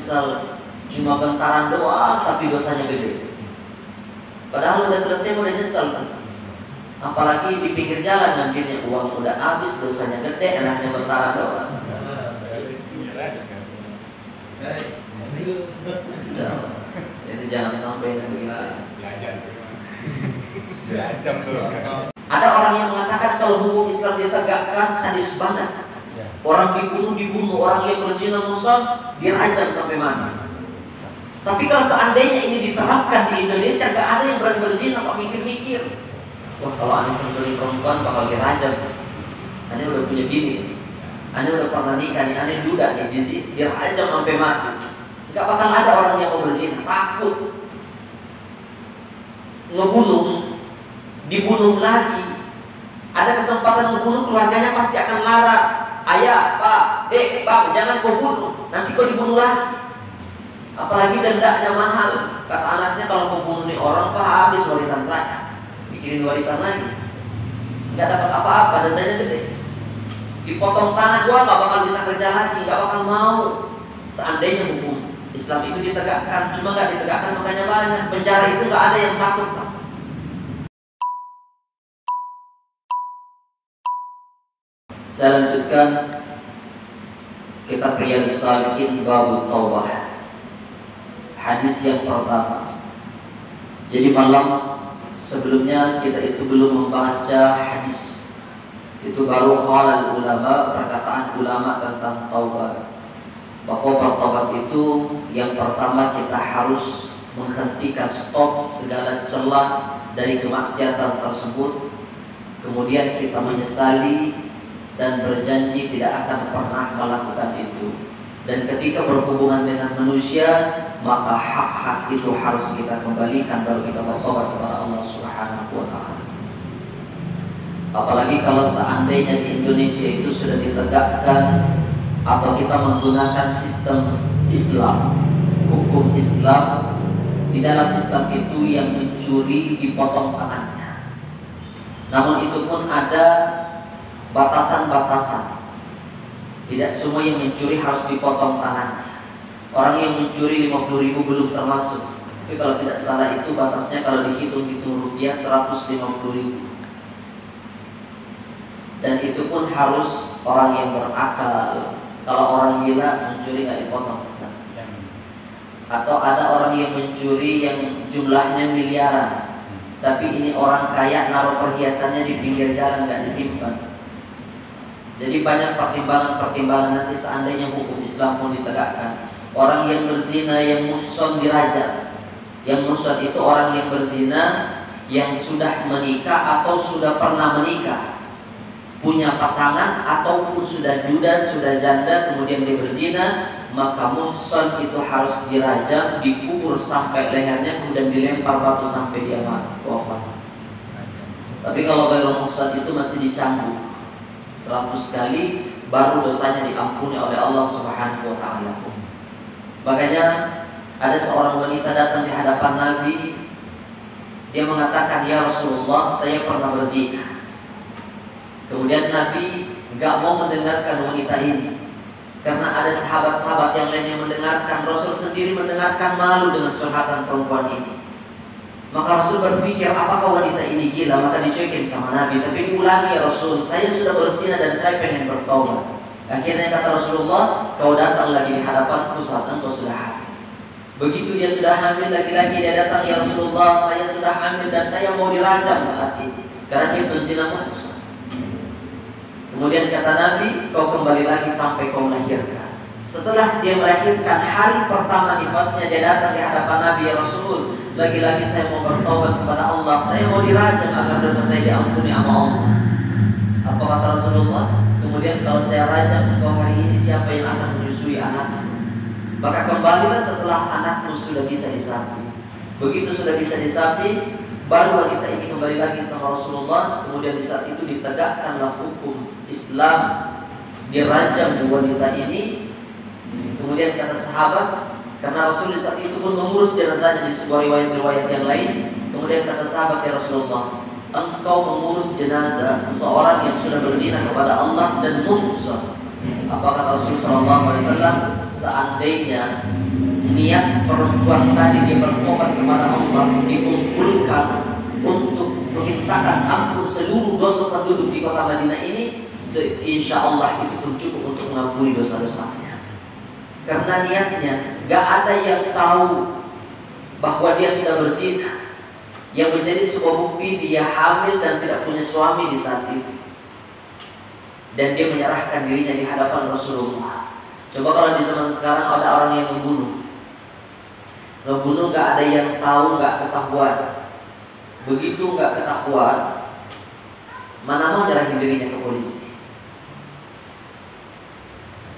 menyesal cuma bentaran doang tapi dosanya gede. Padahal udah selesai udah nyesel kan? Apalagi di pinggir jalan nantinya uang udah habis, dosanya gede, enaknya bentaran doang. Jadi jangan sampai begitu. Ada orang yang mengatakan kalau hukum Islam ditegakkan sadis banget. Orang dibunuh, orang yang berzina musal dirajam sampai mati. Tapi kalau seandainya ini diterapkan di Indonesia, gak ada yang berani berzina, kok mikir-mikir. Wah, kalau aneh sentuhin perempuan bakal dirajam. Aneh udah punya bini, aneh udah pernah nikah nih, aneh duda nih, dirajam sampai mati. Gak bakal ada orang yang mau berzina, takut. Ngebunuh, dibunuh lagi. Ada kesempatan ngebunuh, keluarganya pasti akan larang. Ayah, pak, dek, bang, jangan kau bunuh, nanti kau dibunuh lagi. Apalagi dendanya mahal. Kata anaknya, kalau kau bunuh nih orang, pak, habis warisan saya. Mikirin warisan lagi, nggak dapat apa-apa, dendanya gede. Dipotong tangan, gua nggak bakal bisa kerja lagi, nggak bakal mau. Seandainya hukum Islam itu ditegakkan, cuma nggak ditegakkan makanya banyak. Penjara itu nggak ada yang takut, Pak. Saya lanjutkan kitab Riyadhus Shalihin bab taubah. Hadis yang pertama. Jadi malam sebelumnya kita itu belum membaca hadis. Itu baru qala ulama, perkataan ulama tentang taubat. Bahwa bertobat itu yang pertama kita harus menghentikan, stop segala celah dari kemaksiatan tersebut. Kemudian kita menyesali dan berjanji tidak akan pernah melakukan itu. Dan ketika berhubungan dengan manusia, maka hak-hak itu harus kita kembalikan, baru kita bertobat kepada Allah Subhanahu wa ta'ala. Apalagi kalau seandainya di Indonesia itu sudah ditegakkan atau kita menggunakan sistem Islam, hukum Islam. Di dalam Islam itu yang mencuri dipotong tangannya. Namun itu pun ada batasan-batasan. Tidak semua yang mencuri harus dipotong tangannya. Orang yang mencuri 50.000 belum termasuk. Tapi kalau tidak salah itu batasnya kalau dihitung-hitung rupiah 150.000. Dan itu pun harus orang yang berakal. Kalau orang gila mencuri nggak dipotong. Atau ada orang yang mencuri yang jumlahnya miliaran, tapi ini orang kaya naruh perhiasannya di pinggir jalan nggak disimpan. Jadi banyak pertimbangan nanti seandainya hukum Islam pun ditegakkan. Orang yang berzina, yang muhson dirajam. Yang muhson itu orang yang berzina yang sudah menikah atau sudah pernah menikah, punya pasangan ataupun sudah duda, sudah janda, kemudian dia berzina, maka muhson itu harus dirajam, dikubur sampai lehernya, kemudian dilempar batu sampai dia mati, wafat. Tapi kalau gairul muhson itu masih dicambuk 100 kali, baru dosanya diampuni oleh Allah Subhanahu wa ta'ala. Makanya ada seorang wanita datang di hadapan Nabi. Dia mengatakan, "Ya Rasulullah, saya pernah berzina." Kemudian Nabi gak mau mendengarkan wanita ini, karena ada sahabat-sahabat yang lain yang mendengarkan. Rasul sendiri mendengarkan, malu dengan curhatan perempuan ini. Maka Rasul berpikir, apakah wanita ini gila? Maka dicuekin sama Nabi. Tapi diulangi, ya Rasul, saya sudah berzina dan saya pengen bertobat. Akhirnya kata Rasulullah, kau datang lagi di hadapanku saat engkau sudah hamil. Begitu dia sudah hamil lagi-lagi, dia datang, ya Rasulullah, saya sudah hamil dan saya mau dirajam saat ini, karena dia berzina muhsan. Kemudian kata Nabi, kau kembali lagi sampai kau melahirkan. Setelah dia melahirkan, hari pertama nifasnya dia datang di hadapan Nabi, ya Rasul, lagi-lagi saya mau bertobat kepada Allah, saya mau dirajam agar dosa saya diampuni sama Allah. Apa kata Rasulullah? Kemudian kalau saya rajam engkau hari ini, siapa yang akan menyusui anakmu? Maka kembalilah setelah anakmu sudah bisa disapi. Begitu sudah bisa disapi, baru wanita ini kembali lagi sama Rasulullah. Kemudian di saat itu ditegakkanlah hukum Islam, dirajam wanita ini. Kemudian kata sahabat, karena Rasul di saat itu pun mengurus jenazahnya di sebuah riwayat-riwayat yang lain. Kemudian kata sahabat, ya Rasulullah, engkau mengurus jenazah seseorang yang sudah berzina kepada Allah dan muhsan. Apakah Rasulullah SAW, seandainya niat perempuan tadi dia bertobat kepada Allah dikumpulkan untuk memintakan ampun seluruh dosa penduduk di kota Madinah ini, insya Allah itu pun cukup untuk mengampuni dosa-dosanya. Karena niatnya gak ada yang tahu bahwa dia sudah berzina, yang menjadi sebuah bukti dia hamil dan tidak punya suami di saat itu, dan dia menyerahkan dirinya di hadapan Rasulullah. Coba kalau di zaman sekarang ada orang yang ngebunuh gak ada yang tahu, gak ketahuan. Begitu gak ketahuan, mana mau nyerahin dirinya ke polisi.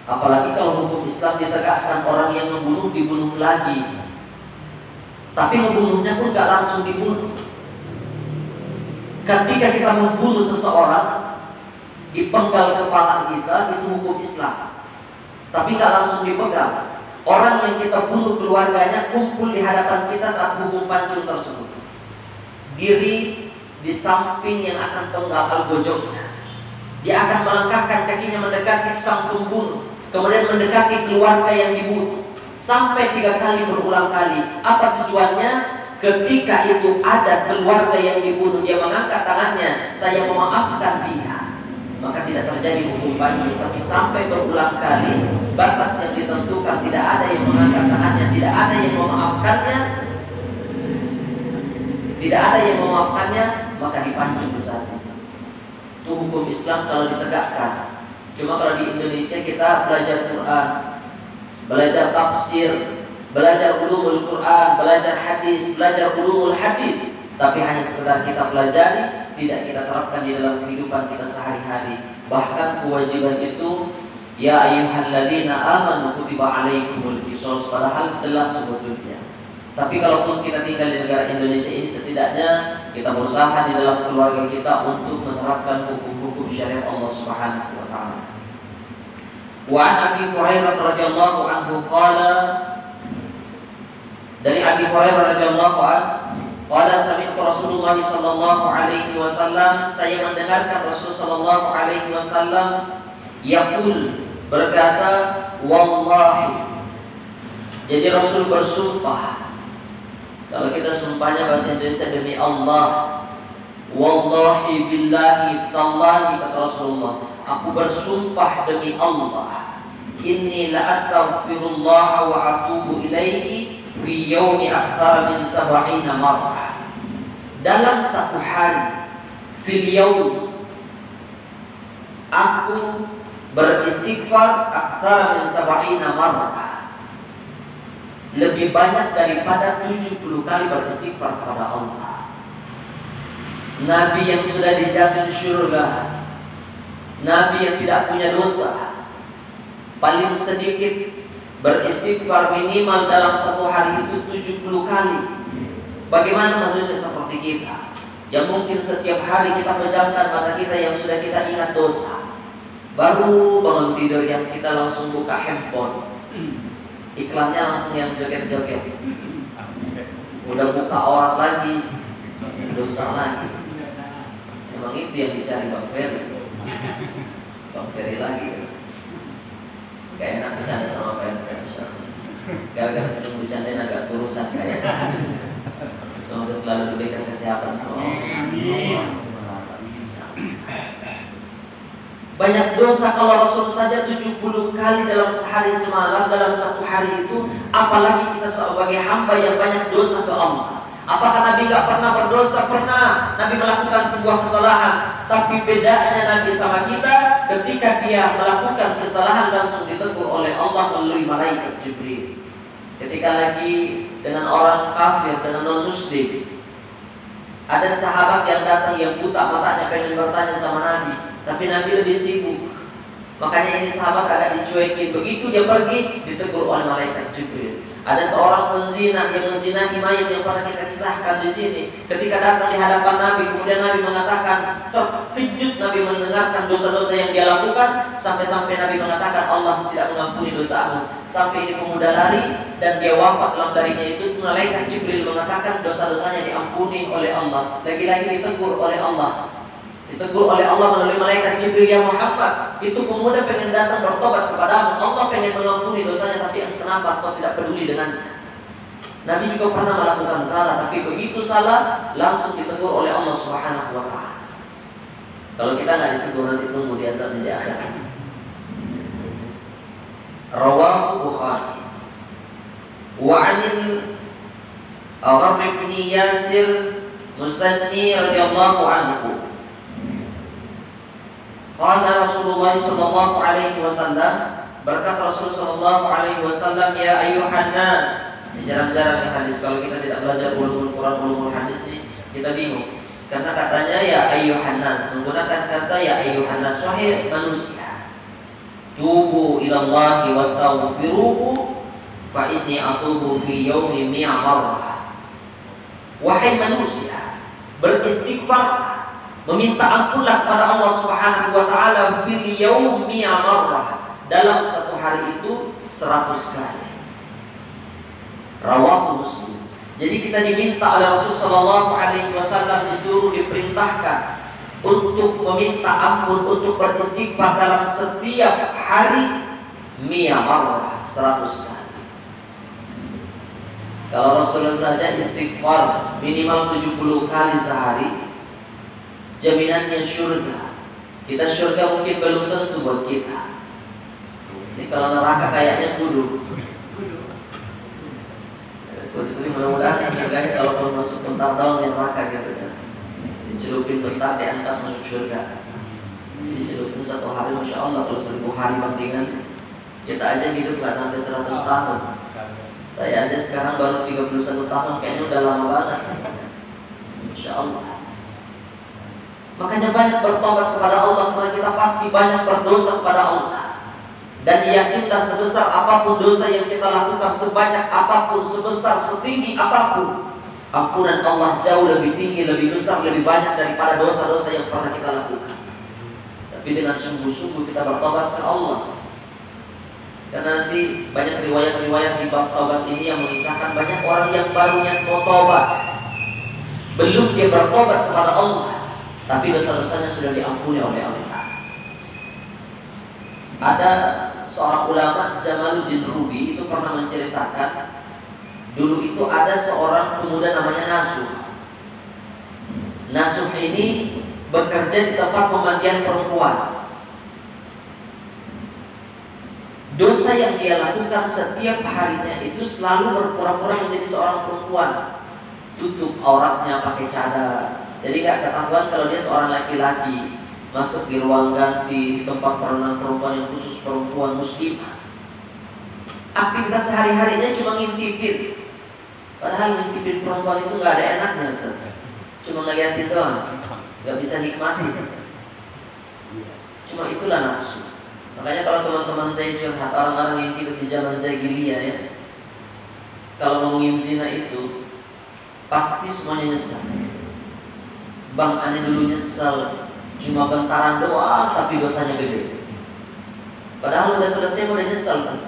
Apalagi kalau hukum Islam ditegakkan, orang yang membunuh dibunuh lagi. Tapi membunuhnya pun gak langsung dibunuh. Ketika kita membunuh seseorang, dipenggal kepala kita, itu hukum Islam. Tapi gak langsung dipegang. Orang yang kita bunuh keluarganya kumpul di hadapan kita saat hukum pancung tersebut. Diri di samping yang akan penggal al-gojoknya. Dia akan melangkahkan kakinya mendekati sang pembunuh, kemudian mendekati keluarga yang dibunuh. Sampai 3 kali berulang kali. Apa tujuannya? Ketika itu ada keluarga yang dibunuh, dia mengangkat tangannya, saya memaafkan dia, maka tidak terjadi hukum pancung. Tapi sampai berulang kali, batas yang ditentukan, tidak ada yang mengangkat tangannya, tidak ada yang memaafkannya, tidak ada yang memaafkannya, maka dipancung di saat itu. Itu hukum Islam kalau ditegakkan. Cuma kalau di Indonesia kita belajar Quran, belajar tafsir, belajar ulumul Quran, belajar hadis, belajar ulumul hadis, tapi hanya sekedar kita pelajari, tidak kita terapkan di dalam kehidupan kita sehari-hari. Bahkan kewajiban itu, ya ayyuhalladzina amanu kutiba alaikumul qisas, padahal jelas sebetulnya. Tapi kalaupun kita tinggal di negara Indonesia ini, setidaknya kita berusaha di dalam keluarga kita untuk menerapkan hukum-hukum syariat Allah Subhanahu wa taala. Wa an Abi Hurairah radhiyallahu anhu qala, dari Abi Hurairah radhiyallahu anhu qala, sami'tu Rasulullah sallallahu alaihi wasallam, saya mendengarkan Rasul sallallahu alaihi wasallam yaqul, berkata, wallahi. Jadi Rasul bersumpah. Kalau kita sumpahnya bahasa Indonesia, demi Allah. Wallahi billahi tallahi, kata Rasulullah, aku bersumpah demi Allah, inni la astaghfirullah wa atubu ilaihi fi yaumi akthar min 70 marrah. Dalam satu hari, fil yaum, aku beristighfar akthar min 70 marrah, lebih banyak daripada 70 kali beristighfar kepada Allah. Nabi yang sudah dijamin syurga, Nabi yang tidak punya dosa, paling sedikit beristighfar minimal dalam satu hari itu 70 kali. Bagaimana manusia seperti kita, yang mungkin setiap hari kita pejamkan mata kita yang sudah kita ingat dosa, baru bangun tidur yang kita langsung buka handphone, iklannya langsung yang joget-joget, udah buka orang lagi, dosa lagi. Memang itu yang dicari Bang Ferry. Bang Ferry lagi. Gak enak bercanda sama Bang Ferry misalnya. Gara-gara sering bercandain agak kurusan kayaknya. Semoga selalu diberikan kesehatan semua. Banyak dosa kalau Rasul saja 70 kali dalam sehari semalam, dalam satu hari itu, apalagi kita sebagai hamba yang banyak dosa ke Allah. Apakah Nabi gak pernah berdosa? Pernah. Nabi melakukan sebuah kesalahan, tapi bedanya Nabi sama kita, ketika dia melakukan kesalahan langsung ditegur oleh Allah melalui malaikat Jibril. Ketika lagi dengan orang kafir, dengan non-muslim, ada sahabat yang datang yang buta matanya pengen bertanya sama Nabi, tapi Nabi lebih sibuk. Makanya ini sahabat agak dicuekin. Begitu dia pergi, ditegur oleh malaikat Jibril. Ada seorang penzina yang menzinahi mayat yang pernah kita kisahkan di sini. Ketika datang di hadapan Nabi, kemudian Nabi mengatakan, terkejut Nabi mendengarkan dosa-dosa yang dia lakukan, sampai-sampai Nabi mengatakan Allah tidak mengampuni dosamu. Sampai ini pemuda lari dan dia wafat dalam darinya itu, malaikat Jibril mengatakan dosa-dosanya diampuni oleh Allah. Lagi-lagi ditegur oleh Allah. Ditegur oleh Allah melalui malaikat Jibril, ya Muhammad, itu pemuda pengen datang bertobat kepadamu, Allah pengen mengampuni dosanya, tapi kenapa kau tidak peduli dengannya? Nabi juga pernah melakukan salah, tapi begitu salah langsung ditegur oleh Allah Subhanahu wa Ta'ala. Kalau kita nggak ditegur, nanti tunggu di azab di akhirat. Rawahu Bukhari. Wa 'anil Agharr bin Yasir Musanni radhiyallahu anhu. Qala Rasulullah sallallahu alaihi wasallam, berkata Rasul sallallahu alaihi wasallam, ya ayyuhan nas. Jarang-jarang nih hadis, kalau kita tidak belajar ulumul Quran, ulumul hadis nih kita bingung. Karena katanya ya ayyuhan nas, menggunakan kata ya ayyuhan nas, wahai manusia. Tubu ilallahi wastaghfiruhu fa inni atubu fi yaumi mi'a marrah. Wahai manusia, beristighfar, meminta ampunlah kepada Allah Subhanahu wa taala fil yaumi mi'a marrah, dalam satu hari itu 100 kali. Rawahu Muslim. Jadi kita diminta oleh Rasul sallallahu alaihi wasallam, disuruh, diperintahkan untuk meminta ampun, untuk beristighfar dalam setiap hari mi'a marrah, 100 kali. Kalau Rasulullah saja istighfar minimal 70 kali sehari, jaminannya surga. Kita surga mungkin belum tentu buat kita. Ini kalau neraka kayaknya kudu. Jadi mudah-mudahan surganya kalaupun masuk bentar doang di neraka gitu kan, dicelupin bentar diangkat masuk surga. Jadi celupin 1 hari, masya Allah. Kalau 1000 hari bandingan, kita aja hidup nggak sampai 100 tahun. Saya aja sekarang baru 31 tahun, kayaknya udah lama banget. Masya Allah. Makanya banyak bertobat kepada Allah, karena kita pasti banyak berdosa kepada Allah. Dan yakinlah sebesar apapun dosa yang kita lakukan, sebanyak apapun, sebesar, setinggi apapun, ampunan Allah jauh lebih tinggi, lebih besar, lebih banyak daripada dosa-dosa yang pernah kita lakukan. Tapi dengan sungguh-sungguh kita bertobat ke Allah. Karena nanti banyak riwayat-riwayat di bab tobat ini yang mengisahkan banyak orang yang barunya mau tobat, belum dia bertobat kepada Allah, tapi dosa-dosanya sudah diampuni oleh Allah. Ada seorang ulama, Jamaluddin Rubi, itu pernah menceritakan, dulu itu ada seorang pemuda namanya Nasuh. Nasuh ini bekerja di tempat pemandian perempuan. Dosa yang dia lakukan setiap harinya itu selalu berpura-pura menjadi seorang perempuan, tutup auratnya pakai cadar. Jadi gak ketahuan kalau dia seorang laki-laki. Masuk di ruang ganti, di tempat perenang perempuan yang khusus perempuan muslimah. Aktivitas sehari-harinya cuma ngintipin. Padahal ngintipin perempuan itu gak ada enaknya, Ustaz. Cuma ngeliatin doang, gak bisa nikmatin. Cuma itulah nafsu. Makanya kalau teman-teman saya curhat, orang-orang yang hidup di zaman jahiliyah ya, kalau ngomongin zina itu pasti semuanya nyesal. Bang, aneh dulu nyesal, cuma bentaran doang tapi dosanya gede. Padahal udah selesai udah nyesel kan.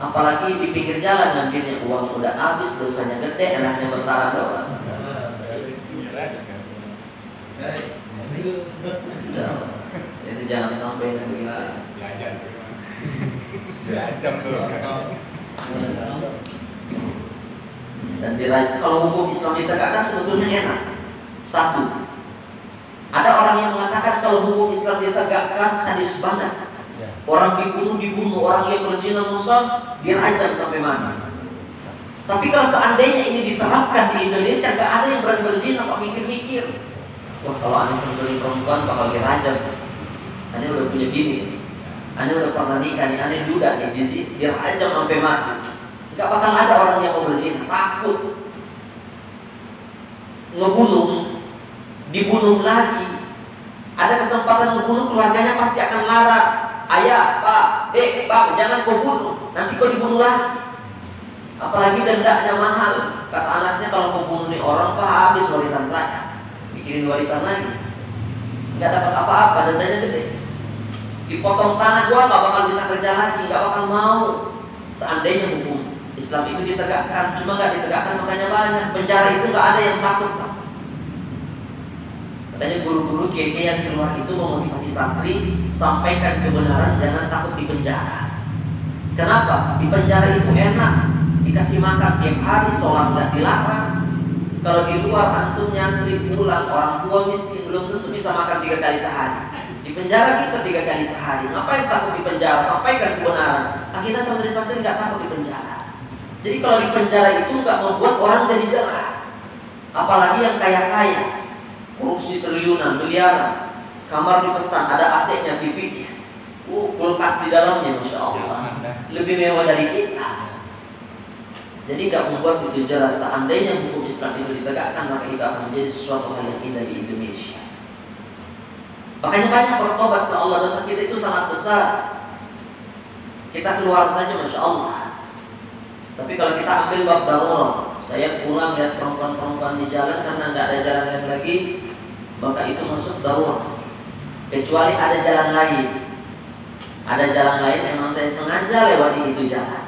Apalagi di pinggir jalan ngambilnya uang udah habis, dosanya gede, enaknya bentaran doang. Itu jangan sampai begitu. Dan kalau hukum Islam ditegakkan sebetulnya enak. Satu, ada orang yang mengatakan kalau hukum Islam ditegakkan sadis banget. Orang dibunuh, orang yang berzina musuh dirajam sampai mati. Tapi kalau seandainya ini diterapkan di Indonesia, gak ada yang berani berzina, kok mikir-mikir. Wah, kalau aneh sentuhin perempuan bakal dirajam. Aneh udah punya bini, aneh udah pernah nikah nih, aneh duda nih, dirajam sampai mati. Gak bakal ada orang yang mau berzina, takut. Ngebunuh, dibunuh lagi. Ada kesempatan membunuh, keluarganya pasti akan larang. Ayah, pak, dek, bang, jangan kau bunuh, nanti kau dibunuh lagi. Apalagi dendanya mahal. Kata anaknya, kalau kau bunuh nih orang, pak, habis warisan saya. Bikinin warisan lagi, nggak dapat apa-apa, dendanya gede. Dipotong tangan, gua nggak bakal bisa kerja lagi, nggak bakal mau. Seandainya hukum Islam itu ditegakkan, cuma nggak ditegakkan makanya banyak. Penjara itu nggak ada yang takut, Pak. Katanya guru-guru kiai yang keluar itu memotivasi santri, sampaikan kebenaran, jangan takut di penjara. Kenapa? Di penjara itu enak, dikasih makan tiap hari, sholat nggak dilarang. Kalau di luar antum nyantri pulang, orang tua miskin belum tentu bisa makan 3 kali sehari. Di penjara bisa 3 kali sehari. Ngapain takut di penjara? Sampaikan kebenaran. Akhirnya santri-santri nggak takut di penjara. Jadi kalau di penjara itu nggak membuat orang jadi jerah. Apalagi yang kaya-kaya, korupsi triliunan, miliaran, kamar dipesan, ada AC-nya, TV-nya, kulkas di dalamnya, masya Allah, lebih mewah dari kita. Jadi nggak membuat itu jelas. Seandainya hukum Islam itu ditegakkan, maka itu akan menjadi sesuatu hal yang indah di Indonesia. Makanya banyak bertobat ke Allah, dosa kita itu sangat besar. Kita keluar saja, masya Allah. Tapi kalau kita ambil bab darurat, saya pulang lihat perempuan-perempuan di jalan karena nggak ada jalan lain lagi, maka itu masuk darurat. Kecuali ada jalan lain. Ada jalan lain, emang saya sengaja lewati itu jalan.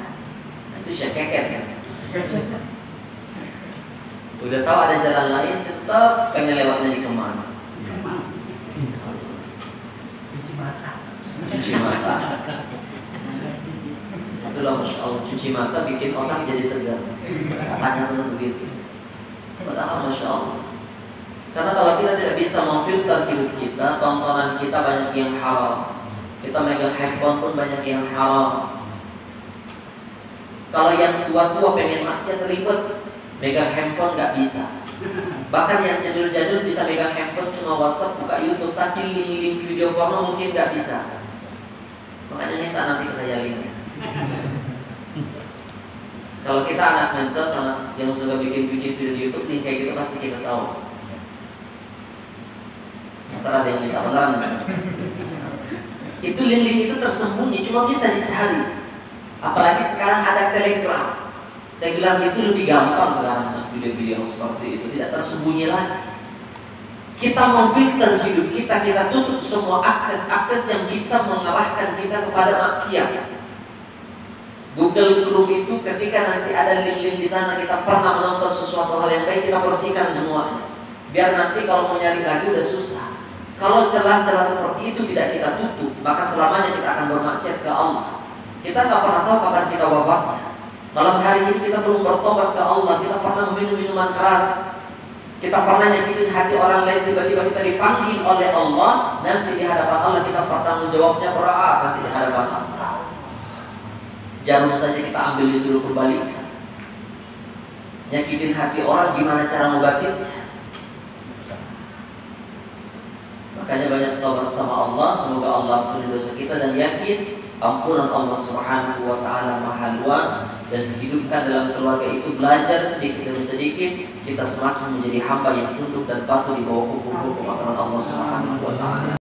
Itu syakeket kan? Udah tahu ada jalan lain, tetap pengen lewatnya di kemana? Cuci mata. Itulah masya Allah, cuci mata bikin otak jadi segar. Katanya tuh begitu. Padahal masya Allah. Karena kalau kita tidak bisa memfilter hidup kita, tontonan kita banyak yang haram. Kita megang handphone pun banyak yang haram. Kalau yang tua-tua pengen maksiat ribet, megang handphone nggak bisa. Bahkan yang jadul-jadul bisa megang handphone cuma WhatsApp, buka YouTube, tapi link-link video porno mungkin nggak bisa. Makanya minta nanti ke saya linknya. Kalau kita anak mensa sama yang suka bikin video di YouTube, link kayak gitu pasti kita tahu. Antara ada yang minta beneran. Itu link-link itu tersembunyi, cuma bisa dicari. Apalagi sekarang ada Telegram. Telegram itu lebih gampang sekarang video-video yang seperti itu, tidak tersembunyi lagi. Kita memfilter hidup kita, kita tutup semua akses-akses yang bisa mengarahkan kita kepada maksiat. Google Chrome itu ketika nanti ada link-link di sana kita pernah menonton sesuatu hal yang baik, kita bersihkan semuanya. Biar nanti kalau mau nyari lagi udah susah. Kalau celah-celah seperti itu tidak kita tutup, maka selamanya kita akan bermaksiat ke Allah. Kita nggak pernah tahu kapan kita wafatnya. Malam hari ini kita belum bertobat ke Allah, kita pernah meminum minuman keras, kita pernah nyakitin hati orang lain, tiba-tiba kita dipanggil oleh Allah, nanti di hadapan Allah kita bertanggung jawabnya berat nanti di hadapan Allah. Jarum saja kita ambil disuruh kembalikan. Nyakitin hati orang, gimana cara ngobatinnya? Makanya banyak taubat sama Allah. Semoga Allah ampuni dosa kita dan yakin ampunan Allah Subhanahu wa taala maha luas, dan hidupkan dalam keluarga itu belajar sedikit demi sedikit kita semakin menjadi hamba yang tunduk dan patuh di bawah hukum-hukum aturan Allah Subhanahu wa taala.